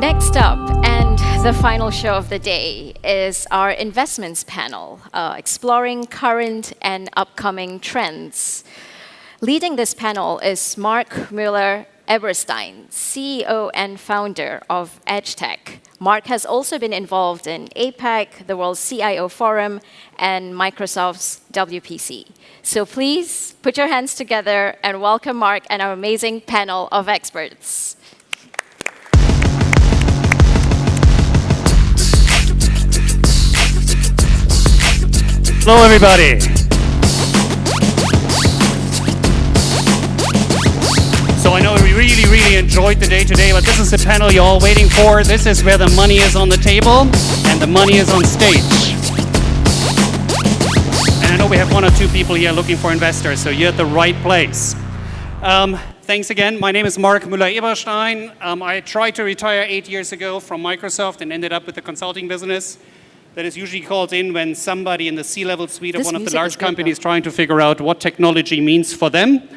Next up, and the final show of the day, is our investments panel, exploring current and upcoming trends. Leading this panel is Mark Müller-Eberstein, CEO and founder of EdgeTech. Mark has also been involved in APEC, the World CIO Forum, and Microsoft's WPC. So please put your hands together and welcome Mark and our amazing panel of experts. Hello, everybody. So I know we really enjoyed the day today, but this is the panel you're all waiting for. This is where the money is on the table and the money is on stage. And I know we have 1 or 2 people here looking for investors, so you're at the right place. Thanks again. My name is Mark Müller-Eberstein. I tried to retire 8 years ago from Microsoft and ended up with the consulting business. That is usually called in when somebody in the C-level suite of one of the large companies trying to figure out what technology means for them.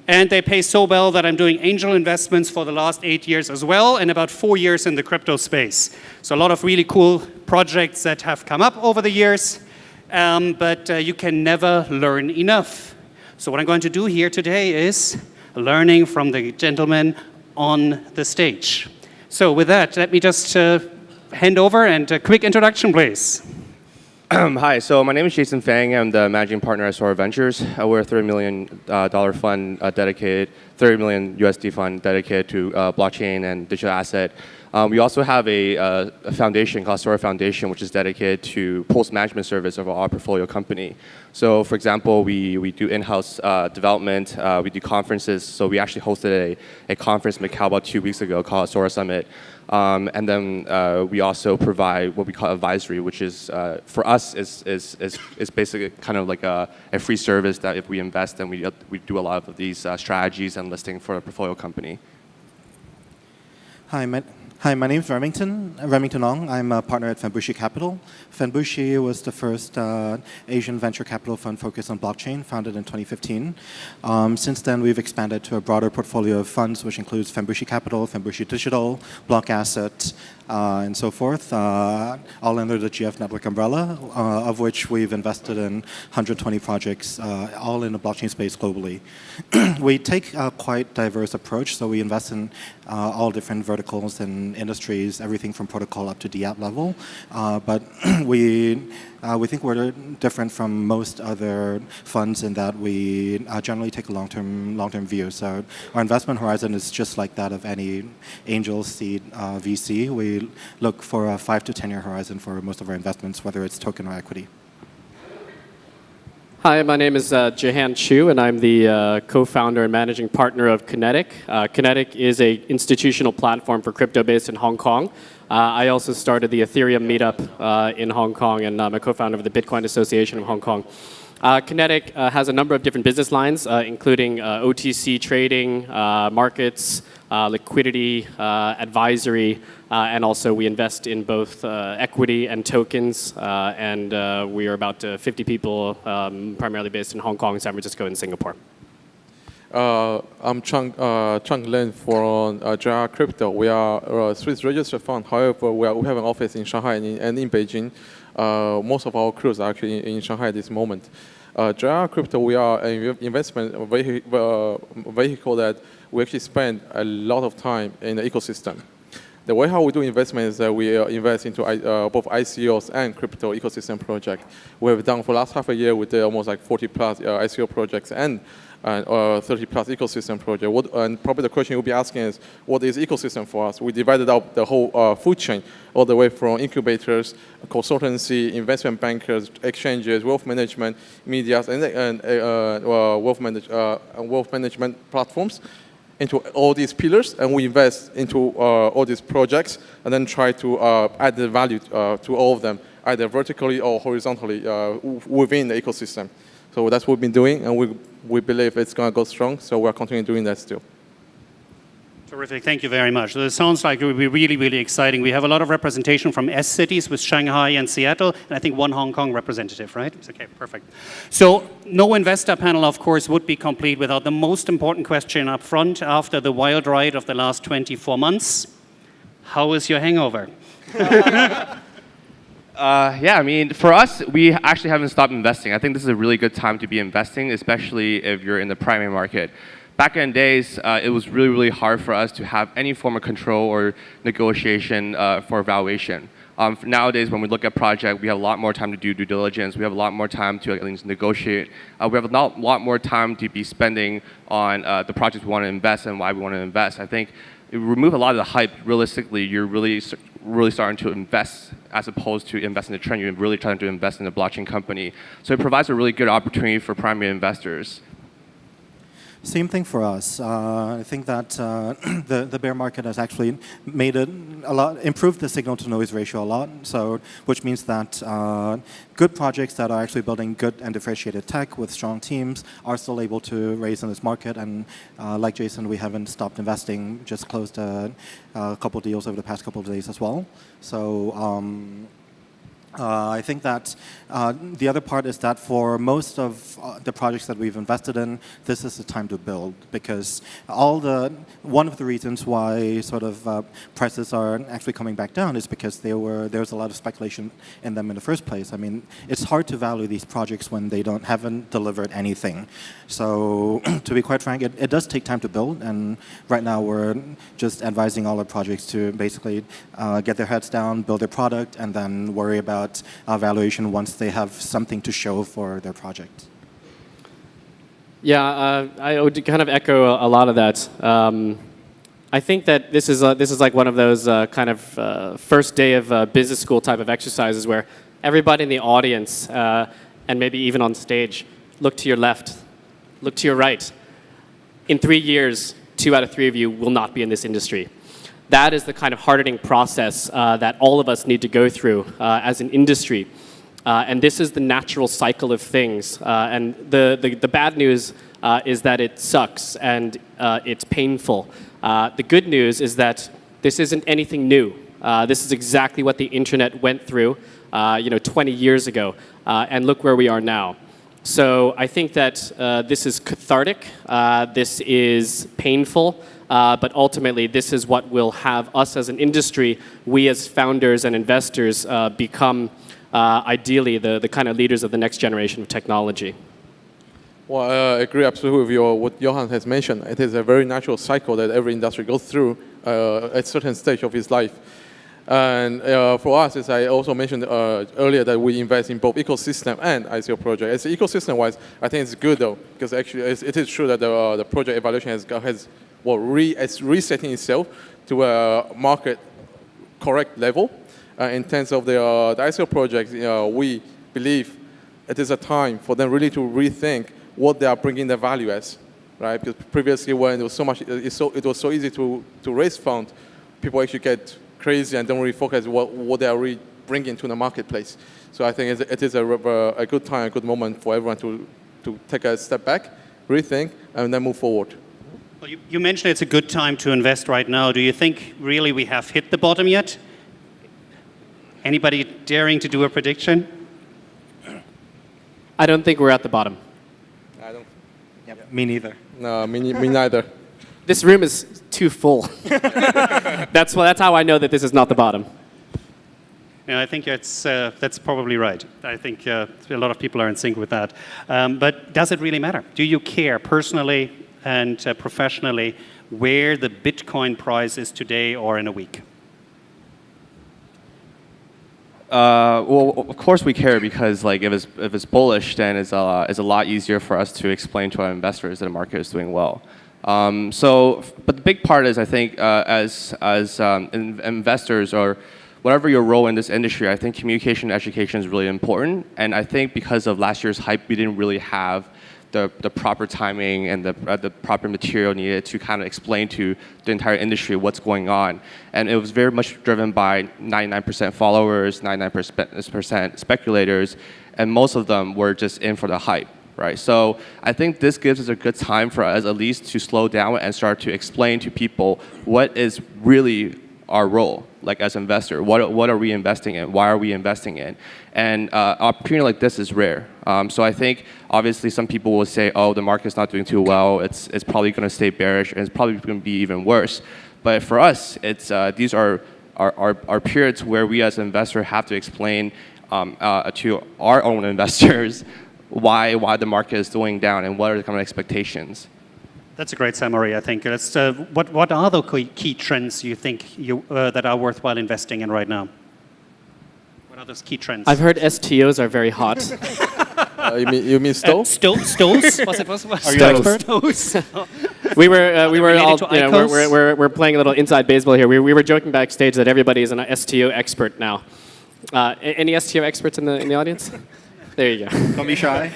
And they pay so well that I'm doing angel investments for the last 8 years as well, and about 4 years in the crypto space. So a lot of really cool projects that have come up over the years, but you can never learn enough. So what I'm going to do here today is learning from the gentleman on the stage. So with that, let me just hand over and a quick introduction, please. Hi, so my name is Jason Fang. I'm the managing partner at Sora Ventures. We're a $30 million fund dedicated, $30 million USD fund dedicated to blockchain and digital asset. We also have a foundation called Sora Foundation, which is dedicated to post-management service of our portfolio company. So, for example, we do in-house development, we do conferences. So we actually hosted a conference in Macau about 2 weeks ago called Sora Summit. And then we also provide what we call advisory, which is, for us, is basically kind of like a free service that if we invest, then we do a lot of these strategies and listing for a portfolio company. Hi, my name is Remington Ong. I'm a partner at Fenbushi Capital. Fenbushi was the first Asian venture capital fund focused on blockchain, founded in 2015. Since then, we've expanded to a broader portfolio of funds, which includes Fenbushi Capital, Fenbushi Digital, Block Asset, and so forth, all under the GF Network umbrella, of which we've invested in 120 projects, all in the blockchain space globally. We take a quite diverse approach, so we invest in all different verticals and industries, everything from protocol up to the app level. But we think we're different from most other funds in that we generally take a long-term view. So our investment horizon is just like that of any angel seed VC. We look for a 5 to 10 year horizon for most of our investments, whether it's token or equity. Hi, my name is JEHAN Chu, and I'm the co-founder and managing partner of Kenetic. Kenetic is an institutional platform for crypto based in Hong Kong. I also started the Ethereum meetup in Hong Kong, and I'm a co-founder of the Bitcoin Association of Hong Kong. Kenetic has a number of different business lines, including OTC trading, markets, liquidity, advisory, and also we invest in both equity and tokens, and we are about 50 people, primarily based in Hong Kong, San Francisco, and Singapore. I'm Chang Lin from JEHAN Crypto. We are a Swiss registered fund. However, we have an office in Shanghai and in Beijing. Most of our crews are actually in Shanghai at this moment. JEHAN Crypto, we are an investment vehicle that we actually spend a lot of time in the ecosystem. The way how we do investment is that we invest into both ICOs and crypto ecosystem projects. We have done for the last half a year, we did almost like 40 plus ICO projects and 30 plus ecosystem projects. And probably the question you'll be asking is, what is ecosystem for us? We divided out the whole food chain, all the way from incubators, consultancy, investment bankers, exchanges, wealth management, media, and wealth management platforms, into all these pillars, and we invest into all these projects, and then try to add the value to all of them, either vertically or horizontally within the ecosystem. So that's what we've been doing, and we believe it's going to go strong, so we're continuing doing that still. Terrific, thank you very much. So it sounds like it will be really exciting. We have a lot of representation from S cities with Shanghai and Seattle, and I think one Hong Kong representative, right? Okay, perfect. So no investor panel, of course, would be complete without the most important question up front after the wild ride of the last 24 months. How is your hangover? Yeah, I mean, for us, we actually haven't stopped investing. I think this is a really good time to be investing, especially if you're in the primary market. Back in the days, it was really, really hard for us to have any form of control or negotiation for valuation. Nowadays, when we look at project, we have a lot more time to do due diligence. We have a lot more time to at least negotiate. We have a lot more time to be spending on the projects we want to invest and why we want to invest. I think if you remove a lot of the hype, realistically, you're really starting to invest as opposed to invest in the trend. You're really trying to invest in a blockchain company. So it provides a really good opportunity for primary investors. Same thing for us. I think that the bear market has actually made it improved the signal to noise ratio a lot. So, which means that good projects that are actually building good and differentiated tech with strong teams are still able to raise in this market. And like Jason, we haven't stopped investing. Just closed a couple deals over the past couple of days as well. So. I think that the other part is that for most of the projects that we've invested in, this is the time to build, because one of the reasons why sort of prices are actually coming back down is because there was a lot of speculation in them in the first place. I mean, it's hard to value these projects when they haven't delivered anything. So to be quite frank, it does take time to build, and right now we're just advising all our projects to basically get their heads down, build their product, and then worry about valuation once they have something to show for their project. Yeah, I would kind of echo a lot of that. I think that this is like one of those kind of first day of business school type of exercises where everybody in the audience and maybe even on stage look to your left, look to your right. In 3 years, 2 out of 3 of you will not be in this industry. That is the kind of hardening process that all of us need to go through as an industry. And this is the natural cycle of things. And the bad news is that it sucks and it's painful. The good news is that this isn't anything new. This is exactly what the internet went through 20 years ago. And look where we are now. So I think that this is cathartic. This is painful. But ultimately, this is what will have us as an industry, we as founders and investors, become ideally the kind of leaders of the next generation of technology. Well, I agree absolutely with what Johan has mentioned. It is a very natural cycle that every industry goes through at a certain stage of its life. And for us, as I also mentioned earlier, that we invest in both ecosystem and ICO project. As ecosystem-wise, I think it's good though, because actually it is true that the project evaluation has it's resetting itself to a market correct level. In terms of the ICO projects, we believe it is a time for them really to rethink what they are bringing their value as, right? Because previously, when it was so much, it was so easy to raise funds, people actually get crazy and don't really focus what they are really bringing to the marketplace. So I think it is a good time, a good moment for everyone to take a step back, rethink, and then move forward. Well, you mentioned it's a good time to invest right now. Do you think really we have hit the bottom yet? Anybody daring to do a prediction? I don't think we're at the bottom. I don't. Yep, me neither. No, me neither. This room is too full. That's how I know that this is not the bottom. Yeah, I think that's probably right. I think a lot of people are in sync with that. But does it really matter? Do you care personally and professionally where the Bitcoin price is today or in a week? Well, of course we care, because like if it's bullish, then it's a lot easier for us to explain to our investors that the market is doing well. But the big part is, I think, as investors or whatever your role in this industry, I think communication and education is really important. And I think because of last year's hype, we didn't really have the proper timing and the proper material needed to kind of explain to the entire industry what's going on. And it was very much driven by 99% followers, 99% speculators, and most of them were just in for the hype, right? So I think this gives us a good time for us at least to slow down and start to explain to people what is really our role, like as investor. What are we investing in? Why are we investing in? And opportunity like this is rare. So I think obviously some people will say, oh, the market's not doing too well. It's probably going to stay bearish, and it's probably going to be even worse. But for us, these are are periods where we as investors have to explain to our own investors why the market is going down and what are the kind of expectations. That's a great summary, I think. What are the key trends you think that are worthwhile investing in right now? What are those key trends? I've heard STOs are very hot. You mean Stowe? Stows? Was it? Are you an expert? We're playing a little inside baseball here. We were joking backstage that everybody is an STO expert now. Any STO experts in the audience? There you go. Don't be shy.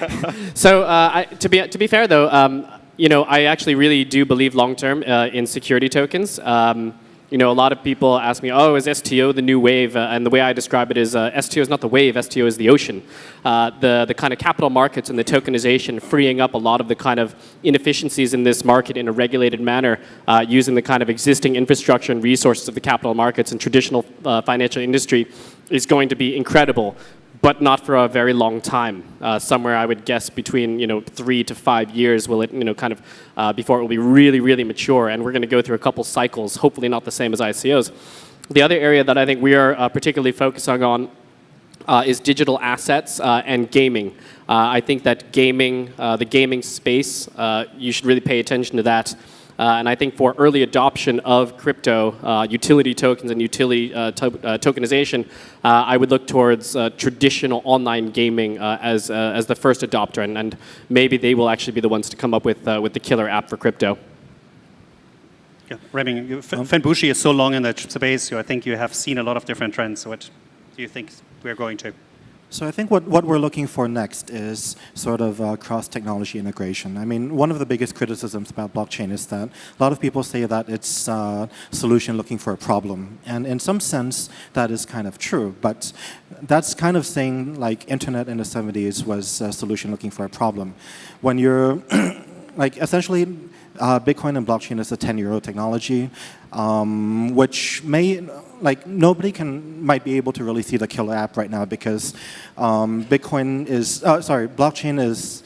So to be fair though, I actually really do believe long term in security tokens. A lot of people ask me, oh, is STO the new wave? And the way I describe it is STO is not the wave, STO is the ocean. The kind of capital markets and the tokenization freeing up a lot of the kind of inefficiencies in this market in a regulated manner using the kind of existing infrastructure and resources of the capital markets and traditional financial industry is going to be incredible, but not for a very long time. Somewhere I would guess between 3 to 5 years will it before it will be really, really mature, and we're going to go through a couple cycles, hopefully not the same as ICOs. The other area that I think we are particularly focusing on is digital assets and gaming. I think that gaming, the gaming space, you should really pay attention to that. And I think for early adoption of crypto, utility tokens and utility tokenization, I would look towards traditional online gaming as the first adopter, and maybe they will actually be the ones to come up with the killer app for crypto. Yeah. Reming, Fenbushi is so long in that space, so I think you have seen a lot of different trends. So what do you think we're going to? So I think what we're looking for next is sort of cross-technology integration. I mean, one of the biggest criticisms about blockchain is that a lot of people say that it's a solution looking for a problem. And in some sense, that is kind of true. But that's kind of saying like internet in the 70s was a solution looking for a problem. When you're like essentially Bitcoin and blockchain is a 10-year-old technology, which might be able to really see the killer app right now because blockchain is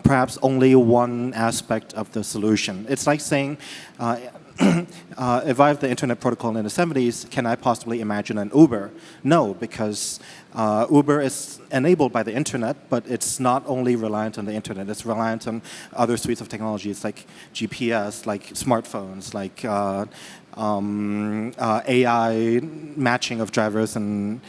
perhaps only one aspect of the solution. It's like saying, if I have the internet protocol in the 70s, can I possibly imagine an Uber? No, because Uber is enabled by the internet, but it's not only reliant on the internet. It's reliant on other suites of technologies like GPS, like smartphones, like AI matching of drivers and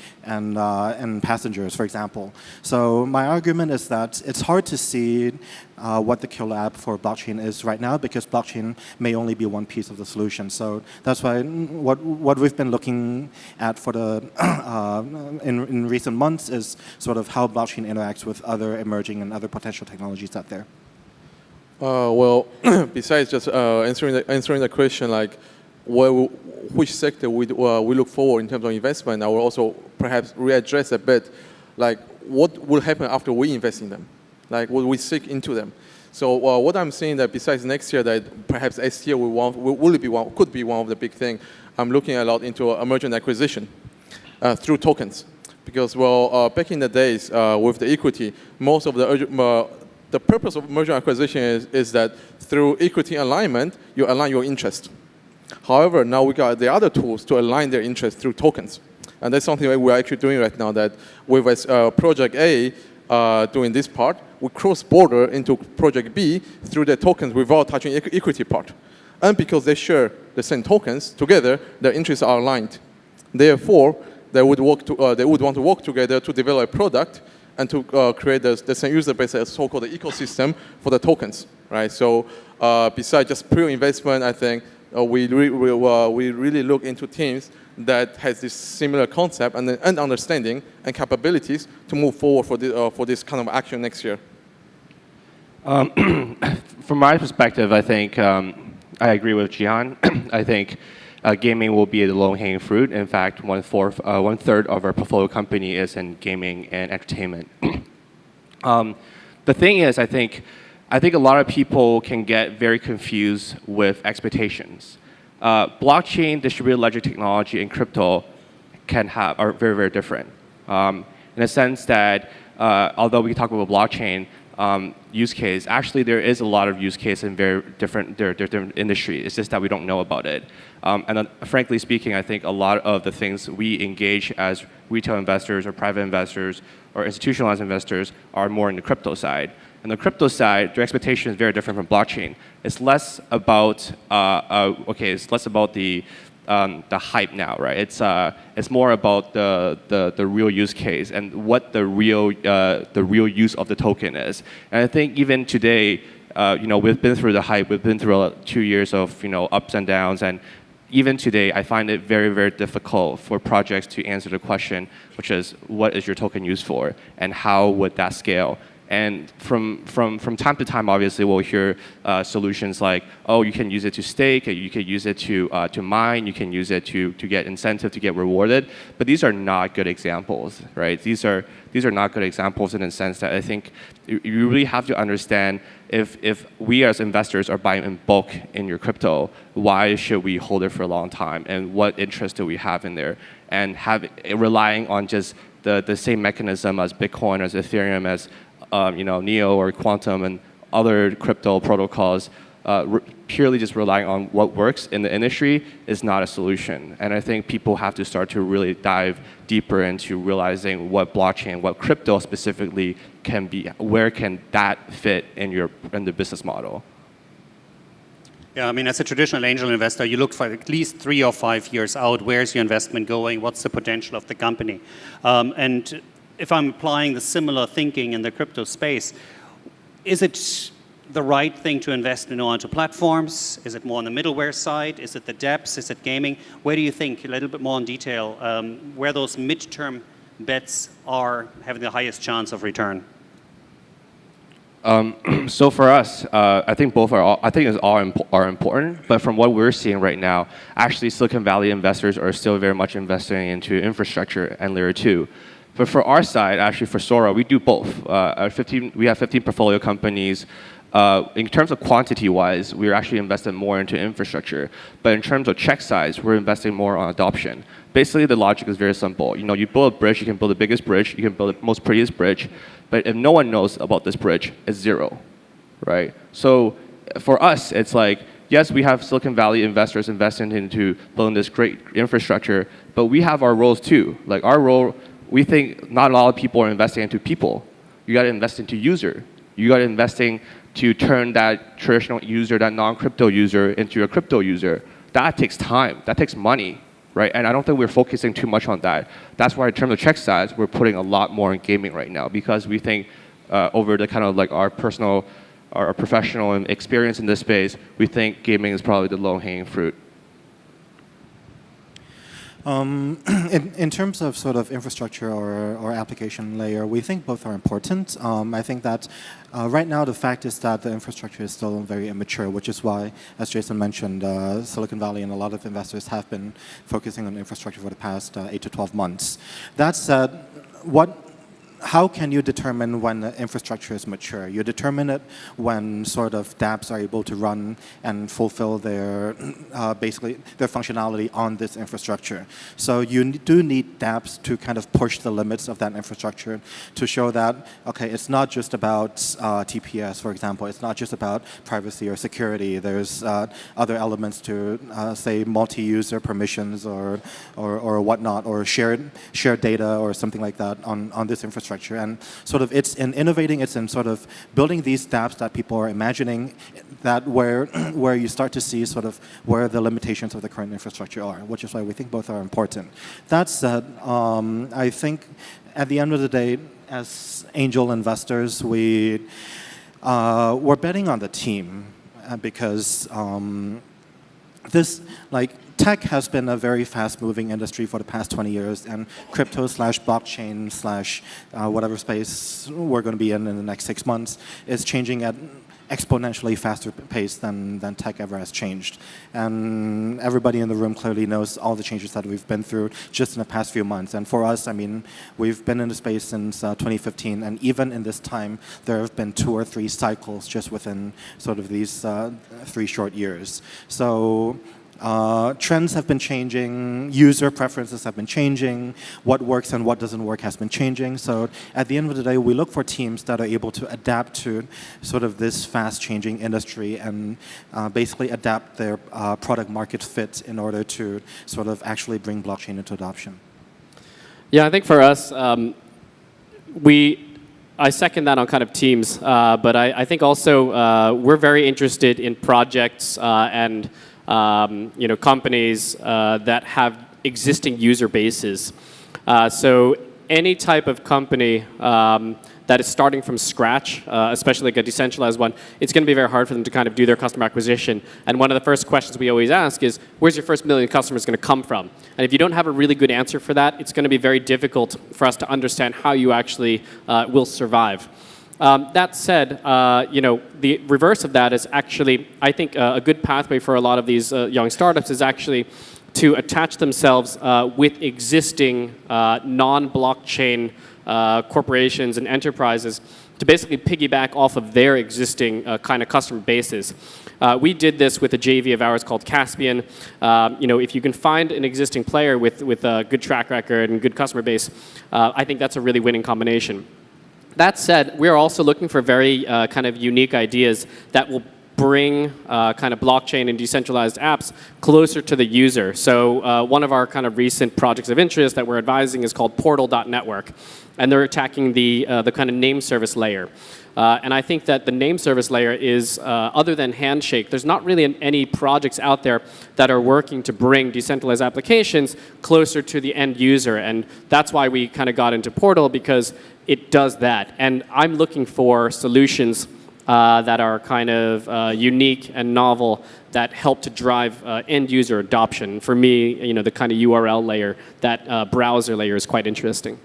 passengers, for example. So my argument is that it's hard to see what the killer app for blockchain is right now because blockchain may only be one piece of the solution. So that's why what we've been looking at for the in recent months is sort of how blockchain interacts with other emerging and other potential technologies out there. Well, besides just answering the question like which sector we look forward in terms of investment, I will also perhaps readdress a bit like what will happen after we invest in them, like what we seek into them. So what I'm saying that besides next year that perhaps STO could be one of the big things, I'm looking a lot into merger and acquisition through tokens. Because back in the days with the equity, most of the purpose of merger and acquisition is that through equity alignment, you align your interest. However, now we got the other tools to align their interest through tokens. And that's something that we're actually doing right now, that with Project A doing this part, we cross-border into Project B through the tokens without touching equity part. And because they share the same tokens together, their interests are aligned. Therefore, they would want to work together to develop a product and to create the same user base as so-called the ecosystem for the tokens, right? So besides just pure investment, I think we really look into teams that has this similar concept and understanding and capabilities to move forward for this kind of action next year. From my perspective, I think I agree with JEHAN. I think gaming will be the low-hanging fruit. In fact, one third of our portfolio company is in gaming and entertainment. The thing is, I think a lot of people can get very confused with expectations. Blockchain, distributed ledger technology, and crypto are very, very different. In a sense that, although we talk about blockchain, use case. Actually, there is a lot of use case in very different industries. It's just that we don't know about it. And then, frankly speaking, I think a lot of the things we engage as retail investors or private investors or institutionalized investors are more in the crypto side. And the crypto side, the expectation is very different from blockchain. It's less about it's less about the hype now, right? It's more about the real use case and what the real use of the token is. And I think even today, we've been through the hype. We've been through 2 years of ups and downs, and even today, I find it very, very difficult for projects to answer the question, which is, what is your token used for, and how would that scale? And from time to time, obviously, we'll hear solutions like, oh, you can use it to stake, you can use it to mine, you can use it to get incentive, to get rewarded. But these are not good examples, right? These are not good examples in the sense that I think you really have to understand if we as investors are buying in bulk in your crypto, why should we hold it for a long time? And what interest do we have in there? And relying on just the same mechanism as Bitcoin, as Ethereum, as Neo or Quantum and other crypto protocols, purely just relying on what works in the industry is not a solution. And I think people have to start to really dive deeper into realizing what blockchain, what crypto specifically can be, where can that fit in the business model. Yeah, I mean, as a traditional angel investor, you look for at least 3 or 5 years out. Where's your investment going? What's the potential of the company? And if I'm applying the similar thinking in the crypto space, is it the right thing to invest onto platforms? Is it more on the middleware side? Is it the dApps? Is it gaming? Where do you think, a little bit more in detail, where those midterm bets are having the highest chance of return? So for us, I think both are important. But from what we're seeing right now, actually Silicon Valley investors are still very much investing into infrastructure and layer 2. But for our side, actually for Sora, we do both. We have 15 portfolio companies. In terms of quantity-wise, we're actually investing more into infrastructure. But in terms of check size, we're investing more on adoption. Basically, the logic is very simple. You build a bridge, you can build the biggest bridge, you can build the most prettiest bridge. But if no one knows about this bridge, it's zero, right? So for us, it's like, yes, we have Silicon Valley investors investing into building this great infrastructure, but we have our roles too. Like our role, we think not a lot of people are investing into people. You got to invest into user. You got to investing to turn that traditional user, that non-crypto user, into a crypto user. That takes time. That takes money, right? And I don't think we're focusing too much on that. That's why in terms of check size, we're putting a lot more in gaming right now because we think over the kind of like our personal, our professional experience in this space, we think gaming is probably the low-hanging fruit. In terms of sort of infrastructure or application layer, we think both are important. I think that right now the fact is that the infrastructure is still very immature, which is why, as Jason mentioned, Silicon Valley and a lot of investors have been focusing on infrastructure for the past 8 to 12 months. That said, how can you determine when the infrastructure is mature? You determine it when sort of dApps are able to run and fulfill their basically their functionality on this infrastructure. So you do need dApps to kind of push the limits of that infrastructure to show that, okay, it's not just about TPS, for example. It's not just about privacy or security. There's other elements to, say, multi-user permissions or whatnot, or shared data or something like that on this infrastructure. And sort of it's in innovating, it's in sort of building these dApps that people are imagining that where you start to see sort of where the limitations of the current infrastructure are, which is why we think both are important. That said, I think at the end of the day, as angel investors, we're betting on the team because tech has been a very fast-moving industry for the past 20 years, and crypto/blockchain/ whatever space we're going to be in the next 6 months is changing at exponentially faster pace than tech ever has changed. And everybody in the room clearly knows all the changes that we've been through just in the past few months. And for us, I mean, we've been in the space since 2015, and even in this time, there have been 2 or 3 cycles just within sort of these 3 short years. So Trends have been changing, user preferences have been changing, what works and what doesn't work has been changing. So at the end of the day, we look for teams that are able to adapt to sort of this fast-changing industry and basically adapt their product market fit in order to sort of actually bring blockchain into adoption. Yeah, I think for us, I second that on kind of teams, but I think also we're very interested in projects and companies that have existing user bases. So any type of company that is starting from scratch, especially like a decentralized one, it's going to be very hard for them to kind of do their customer acquisition. And one of the first questions we always ask is, where's your first million customers going to come from? And if you don't have a really good answer for that, it's going to be very difficult for us to understand how you actually will survive. That said, the reverse of that is actually, I think, a good pathway for a lot of these young startups is actually to attach themselves with existing non-blockchain corporations and enterprises to basically piggyback off of their existing kind of customer bases. We did this with a JV of ours called Caspian. If you can find an existing player with a good track record and good customer base, I think that's a really winning combination. That said, we're also looking for very kind of unique ideas that will bring kind of blockchain and decentralized apps closer to the user. So one of our kind of recent projects of interest that we're advising is called Portal.network. And they're attacking the kind of name service layer. And I think that the name service layer is, other than Handshake, there's not really any projects out there that are working to bring decentralized applications closer to the end user. And that's why we kind of got into Portal, because it does that. And I'm looking for solutions that are kind of unique and novel that help to drive end user adoption. For me, the kind of URL layer, that browser layer is quite interesting.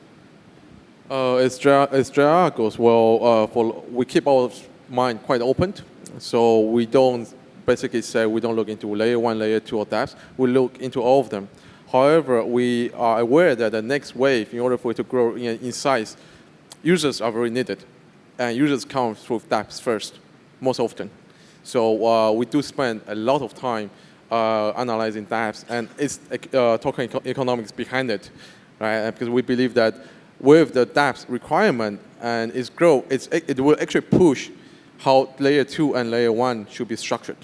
As JR goes, well, we keep our mind quite open. So we don't basically say we don't look into layer 1, layer 2 or dApps. We look into all of them. However, we are aware that the next wave, in order for it to grow in size, users are very needed. And users come through dApps first, most often. So we do spend a lot of time analyzing dApps, and it's talking economics behind it, right? Because we believe that with the dApps requirement and its growth, it will actually push how layer 2 and layer 1 should be structured.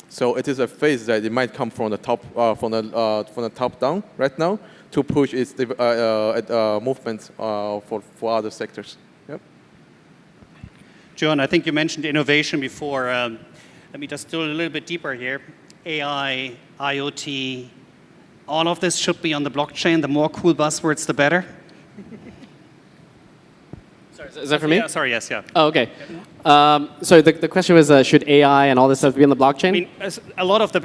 So it is a phase that it might come from the top from the top down right now to push its movement for other sectors. Yep. John, I think you mentioned innovation before. Let me just do a little bit deeper here. AI, IoT, all of this should be on the blockchain. The more cool buzzwords, the better. Sorry, is that for me? Yeah, sorry, yes, yeah. Oh, okay. So the question was, should AI and all this stuff be on the blockchain? I mean, a lot of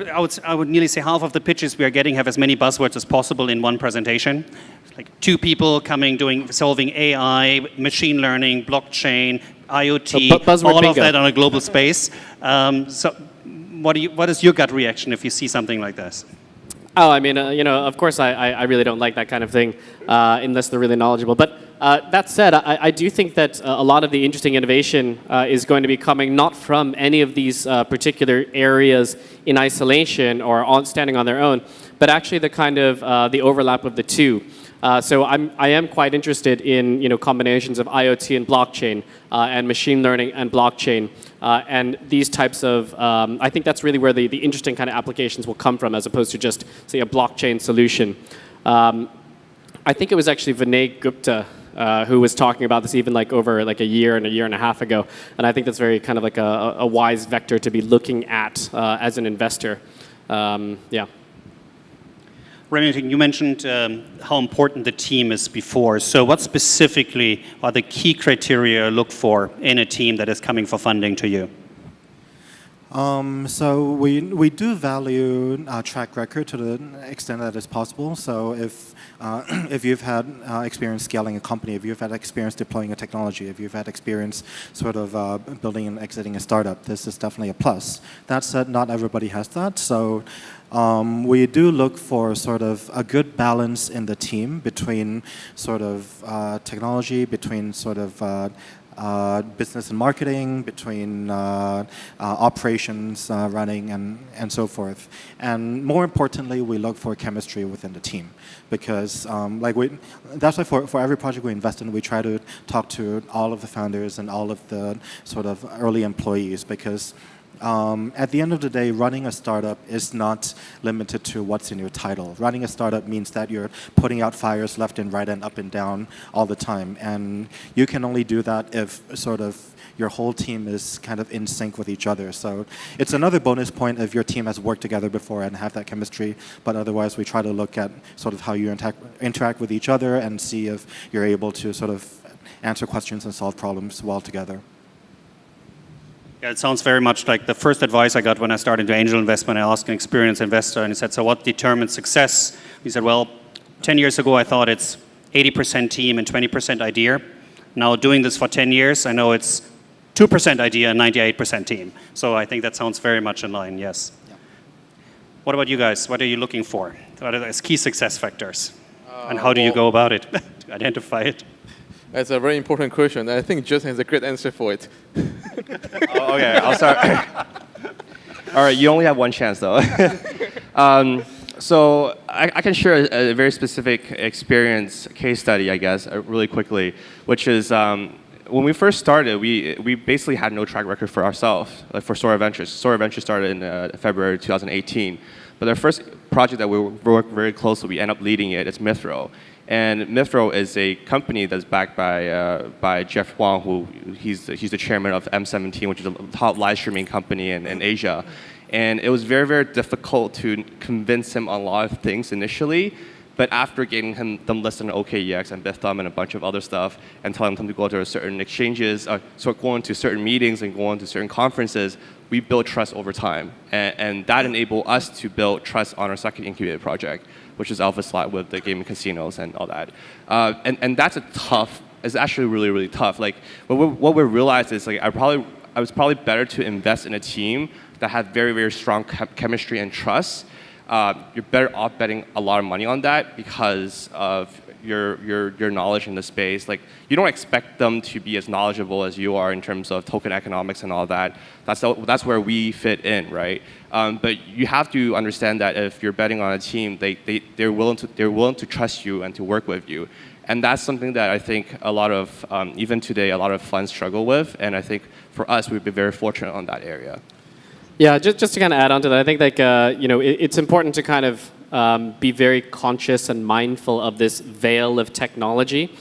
I would nearly say half of the pitches we are getting have as many buzzwords as possible in one presentation. It's like 2 people solving AI, machine learning, blockchain, IoT, all of that on a global space. So what is your gut reaction if you see something like this? Oh, I mean, of course, I really don't like that kind of thing unless they're really knowledgeable. But that said, I do think that a lot of the interesting innovation is going to be coming not from any of these particular areas in isolation or standing on their own, but actually the kind of the overlap of the two. So I am quite interested in combinations of IoT and blockchain and machine learning and blockchain and these types of. I think that's really where the interesting kind of applications will come from, as opposed to just say a blockchain solution. I think it was actually Vinay Gupta who was talking about this even over a year and a half ago, and I think that's very kind of like a wise vector to be looking at as an investor. Yeah. Remington, you mentioned how important the team is before. So what specifically are the key criteria you look for in a team that is coming for funding to you? So we do value track record to the extent that is possible. So if you've had experience scaling a company, if you've had experience deploying a technology, if you've had experience sort of building and exiting a startup, this is definitely a plus. That said, not everybody has that. So we do look for sort of a good balance in the team between sort of technology, between sort of business and marketing, between operations running, and so forth. And more importantly, we look for chemistry within the team, because that's why for every project we invest in, we try to talk to all of the founders and all of the sort of early employees, because at the end of the day, running a startup is not limited to what's in your title. Running a startup means that you're putting out fires left and right and up and down all the time. And you can only do that if sort of your whole team is kind of in sync with each other. So it's another bonus point if your team has worked together before and have that chemistry. But otherwise, we try to look at sort of how you interact with each other and see if you're able to sort of answer questions and solve problems well together. Yeah, it sounds very much like the first advice I got when I started into angel investment. I asked an experienced investor, and he said, so what determines success? He said, well, 10 years ago, I thought it's 80% team and 20% idea. Now, doing this for 10 years, I know it's 2% idea and 98% team. So I think that sounds very much in line, yes. Yeah. What about you guys? What are you looking for? What are those key success factors? And how do you go about it to identify it? That's a very important question. I think Justin has a great answer for it. Okay, I'll start. All right, you only have one chance, though. So I can share a very specific experience case study, I guess, really quickly, which is when we first started, we basically had no track record for ourselves, like for Sora Ventures. Sora Ventures started in February 2018. But our first project that we worked very closely, we end up leading it, it's Mithro. And Mithro is a company that's backed by Jeff Wang, who he's the chairman of M17, which is a top live streaming company in Asia. And it was very, very difficult to convince him on a lot of things initially. But after getting them listed on OKEX and Bithumb and a bunch of other stuff, and telling them to go to certain exchanges, so going to certain meetings and going to certain conferences, we built trust over time. And that enabled us to build trust on our second incubated project, which is Alpha Slot with the gaming casinos and all that. And that's it's actually really, really tough. Like, what we realized is, like, I was probably better to invest in a team that had very, very strong chemistry and trust. You're better off betting a lot of money on that because of your knowledge in the space. Like, you don't expect them to be as knowledgeable as you are in terms of token economics and all that. That's where we fit in, right? But you have to understand that if you're betting on a team, they're willing to trust you and to work with you. And that's something that I think a lot of, even today, a lot of funds struggle with. And I think for us, we've been very fortunate on that area. Yeah, just to kind of add on to that, I think it's important to kind of be very conscious and mindful of this veil of technology,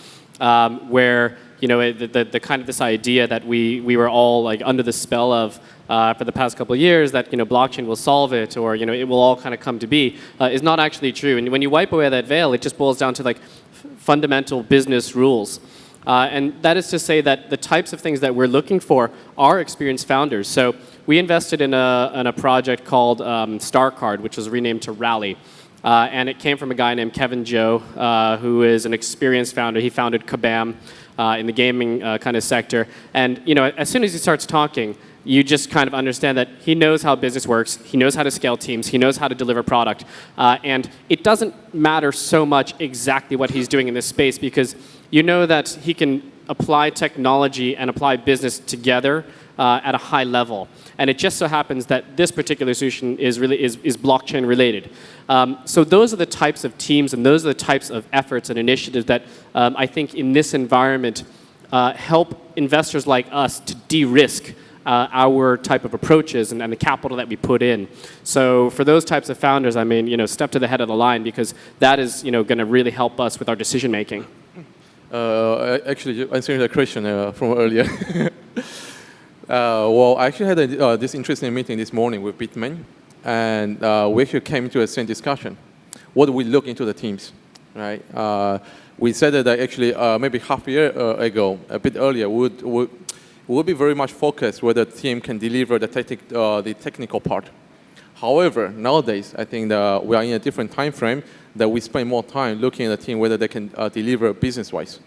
where the kind of this idea that we were all like under the spell of for the past couple of years, that blockchain will solve it, or it will all kind of come to be, is not actually true. And when you wipe away that veil, it just boils down to like fundamental business rules. And that is to say that the types of things that we're looking for are experienced founders. So we invested in a project called StarCard, which was renamed to Rally. And it came from a guy named Kevin Zhou, who is an experienced founder. He founded Kabam in the gaming kind of sector. And as soon as he starts talking, you just kind of understand that he knows how business works, he knows how to scale teams, he knows how to deliver product. And it doesn't matter so much exactly what he's doing in this space, because you know that he can apply technology and apply business together at a high level. And it just so happens that this particular solution is blockchain related. So those are the types of teams and those are the types of efforts and initiatives that I think in this environment help investors like us to de-risk our type of approaches and the capital that we put in. So for those types of founders, I mean, step to the head of the line, because that is going to really help us with our decision making. Actually, answering the question from earlier. Well, I actually had this interesting meeting this morning with Bitmain, and we actually came to the same discussion. What do we look into the teams, right? We said that actually maybe half a year ago, a bit earlier, we would be very much focused whether the team can deliver the technical part. However, nowadays, I think that we are in a different time frame that we spend more time looking at the team whether they can deliver business-wise.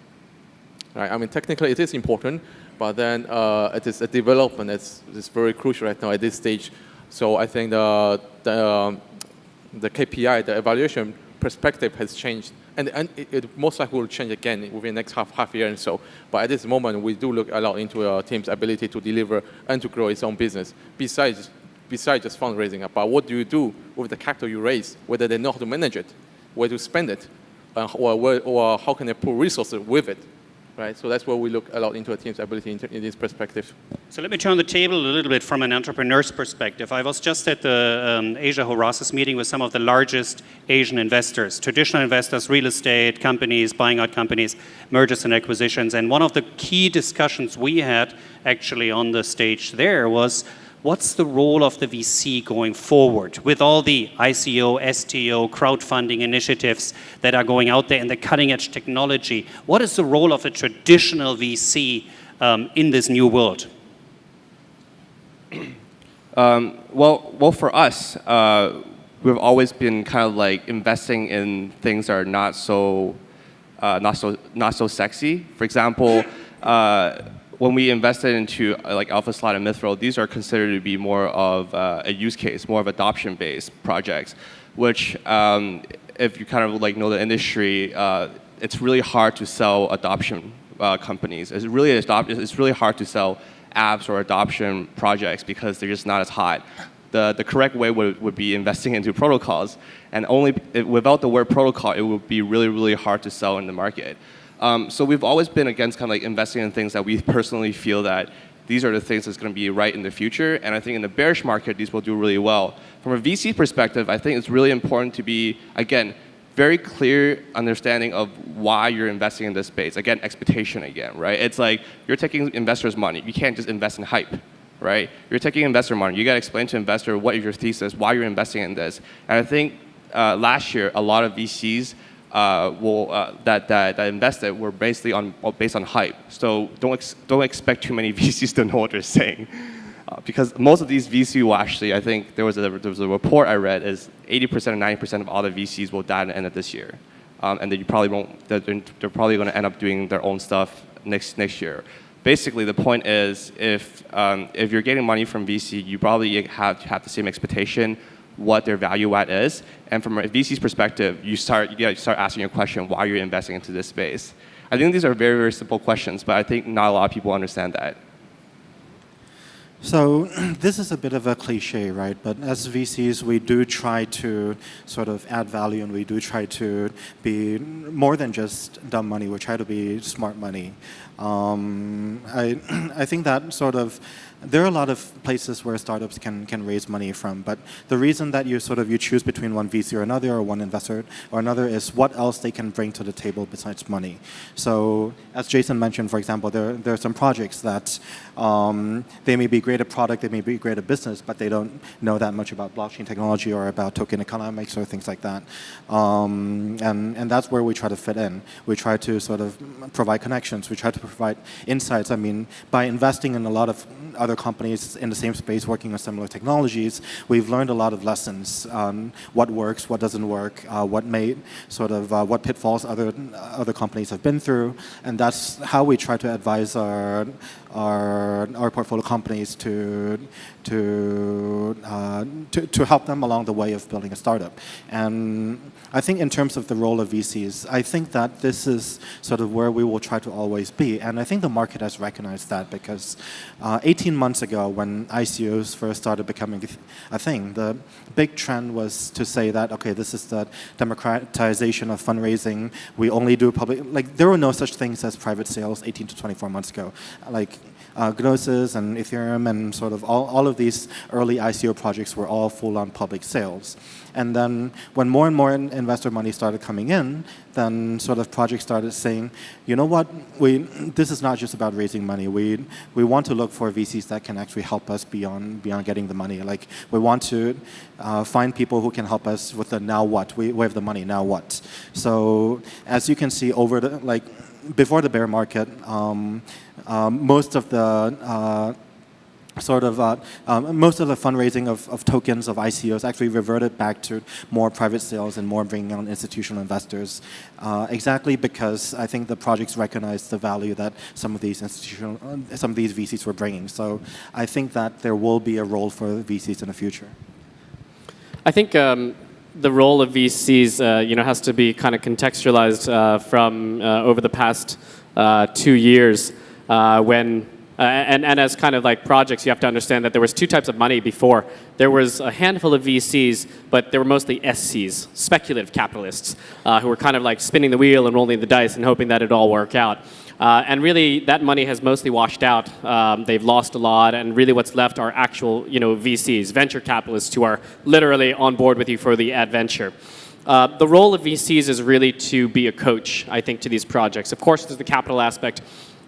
Right? I mean, technically it is important, but then it is a development that's very crucial right now at this stage. So I think the KPI, the evaluation perspective has changed And it most likely will change again within the next half year and so. But at this moment, we do look a lot into our team's ability to deliver and to grow its own business, besides just fundraising. But what do you do with the capital you raise, whether they know how to manage it, where to spend it, or how can they put resources with it, right? So that's where we look a lot into a team's ability in this perspective. So let me turn the table a little bit from an entrepreneur's perspective. I was just at the Asia Horasis meeting with some of the largest Asian investors, traditional investors, real estate companies, buying out companies, mergers and acquisitions. And one of the key discussions we had actually on the stage there was, what's the role of the VC going forward with all the ICO, STO, crowdfunding initiatives that are going out there in the cutting edge technology? What is the role of a traditional VC in this new world? Well, for us, we've always been kind of like investing in things that are not so sexy. For example, when we invested into like Alpha Slide and Mithril, these are considered to be more of a use case, more of adoption-based projects, which if you kind of like know the industry, it's really hard to sell adoption companies. It's really hard to sell apps or adoption projects because they're just not as hot. The correct way would be investing into protocols, and without the word protocol, it would be really, really hard to sell in the market. So we've always been against kind of like investing in things that we personally feel that these are the things that's going to be right in the future, and I think in the bearish market, these will do really well. From a VC perspective, I think it's really important to be, again, very clear understanding of why you're investing in this space. Again, expectation again, right? It's like you're taking investors' money. You can't just invest in hype, right? You're taking investor money. You got to explain to investor what is your thesis, why you're investing in this. And I think last year, a lot of VCs that invested were based on hype. So don't expect too many VCs to know what they're saying. Because most of these VC will actually, I think there was a report I read, is 80% or 90% of all the VCs will die at the end of this year. And then you probably won't, they're probably going to end up doing their own stuff next year. Basically, the point is, if you're getting money from VC, you probably have the same expectation what their value add is. And from a VC's perspective, you gotta start asking your question, why you're investing into this space. I think these are very, very simple questions, but I think not a lot of people understand that. So this is a bit of a cliche, right? But as VCs, we do try to sort of add value, and we do try to be more than just dumb money. We try to be smart money. I think that sort of, there are a lot of places where startups can raise money from, but the reason that you choose between one VC or another, or one investor or another, is what else they can bring to the table besides money. So as Jason mentioned, for example, there are some projects that they may be great at product, they may be great at business, but they don't know that much about blockchain technology or about token economics or things like that. And that's where we try to fit in. We try to sort of provide connections. We try to provide insights. I mean, by investing in a lot of other companies in the same space working on similar technologies, we've learned a lot of lessons on what works, what doesn't work, what pitfalls other companies have been through, and that's how we try to advise our portfolio companies to help them along the way of building a startup. And I think in terms of the role of VCs, I think that this is sort of where we will try to always be. And I think the market has recognized that, because 18 months ago, when ICOs first started becoming a thing, the big trend was to say that, okay, this is the democratization of fundraising. We only do public, like there were no such things as private sales 18 to 24 months ago. Like Gnosis and Ethereum and sort of all of these early ICO projects were all full-on public sales. And then when more and more investor money started coming in, then sort of projects started saying, you know what, this is not just about raising money. We want to look for VCs that can actually help us beyond getting the money. Like we want to find people who can help us with the now what. We have the money, now what? So as you can see before the bear market, most of the most of the fundraising of tokens of ICOs actually reverted back to more private sales and more bringing on institutional investors, exactly because I think the projects recognized the value that some of these VCs were bringing. So I think that there will be a role for VCs in the future. I think the role of VCs, has to be kind of contextualized from over the past 2 years when. And as kind of like projects, you have to understand that there was two types of money before. There was a handful of VCs, but they were mostly SCs, speculative capitalists, who were kind of like spinning the wheel and rolling the dice and hoping that it'd all work out. And really, that money has mostly washed out. They've lost a lot, and really what's left are actual, VCs, venture capitalists who are literally on board with you for the adventure. The role of VCs is really to be a coach, I think, to these projects. Of course, there's the capital aspect.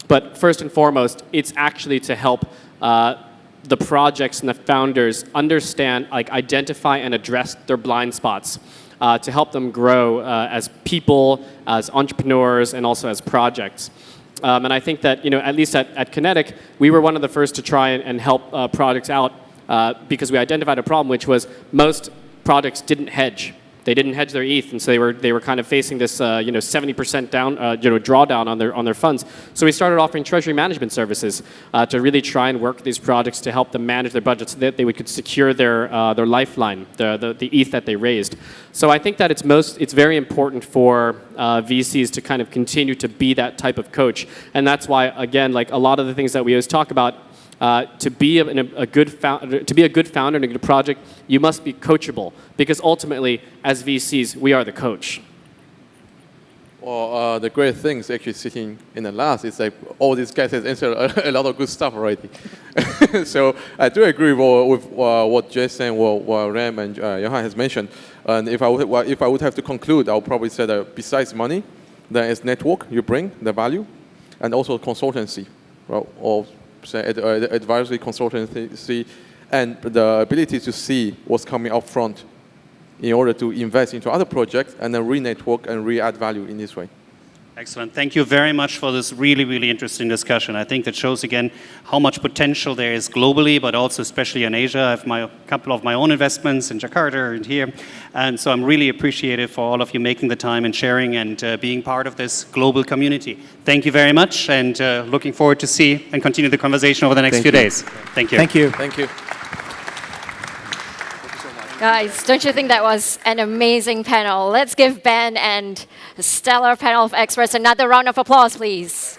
But first and foremost, it's actually to help the projects and the founders understand, identify and address their blind spots, to help them grow as people, as entrepreneurs, and also as projects. And I think that, at least at Kenetic, we were one of the first to try and help projects out because we identified a problem, which was most projects didn't hedge. They didn't hedge their ETH, and so they were kind of facing this 70% down drawdown on their funds. So we started offering treasury management services to really try and work with these projects to help them manage their budgets so that they could secure their lifeline, the ETH that they raised. So I think that it's very important for VCs to kind of continue to be that type of coach, and that's why, again, like a lot of the things that we always talk about. To be a good founder in a good project, you must be coachable, because ultimately, as VCs, we are the coach. Well, the great thing is actually sitting in the last. It's like all these guys have answered a lot of good stuff already. So I do agree with what Jason, what Ram and Johan has mentioned. And if I would have to conclude, I would probably say that besides money, there is network you bring, the value, and also consultancy, well, or say advisory consultancy, and the ability to see what's coming up front in order to invest into other projects and then re-network and re-add value in this way. Excellent. Thank you very much for this really, really interesting discussion. I think that shows again how much potential there is globally, but also especially in Asia. I have a couple of my own investments in Jakarta and here. And so I'm really appreciative for all of you making the time and sharing and being part of this global community. Thank you very much, and looking forward to see and continue the conversation over the next few days. Thank you. Thank you. Thank you. Guys, don't you think that was an amazing panel? Let's give Ben and the stellar panel of experts another round of applause, please.